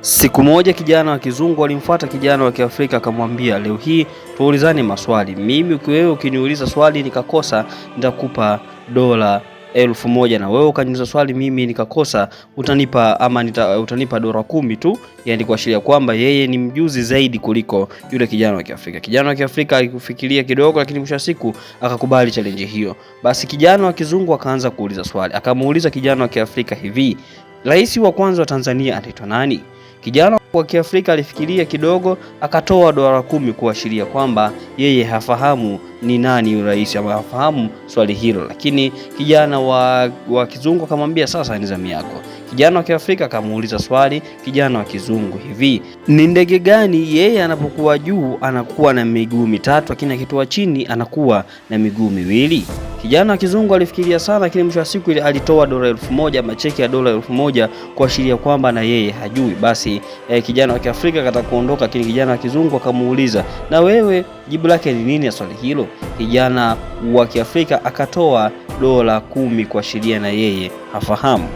Siku moja kijana wa kizungu alimfuata kijana wa Kiafrika akamwambia, leo hii tuulizane maswali. Mimi wewe ukiniuliza swali nikakosa, nitakupa $1000, na wewe ukaniuliza swali mimi nikakosa, utanipa $10 tu. Yani kuashiria kwamba yeye ni mjuzi zaidi kuliko yule kijana wa Kiafrika. Kijana wa Kiafrika alikufikiria kidogo, lakini mwisho wa siku akakubali challenge hiyo. Basi kijana wa kizungu akaanza kuuliza swali. Akamuuliza kijana wa Kiafrika hivi, rais wa kwanza wa Tanzania anaitwa nani? Kijana wa Kiafrika alifikiria kidogo, akatoa $10 kuashiria kwamba yeye hafahamu ni nani rais, ama hafahamu swali hilo. Lakini kijana wa kizungu akamwambia, sasa ni zamu yako. Kijana wa Kiafrika akamuuliza swali kijana wa kizungu hivi, ni ndege gani yeye anapokuwa juu anakuwa na miguu mitatu, lakini akitua chini anakuwa na miguu miwili? Kijana wa kizungu alifikiria sana, lakini mwisho wa siku alitoa $1000, macheki ya $1000 kuashiria kwamba na yeye hajui. Basi kijana wa Kiafrika akataka kuondoka, lakini kijana wa kizungu akamuuliza, na wewe jibu lake ni nini ya swali hilo? Kijana wa Kiafrika akatoa $10 kuashiria na yeye hafahamu.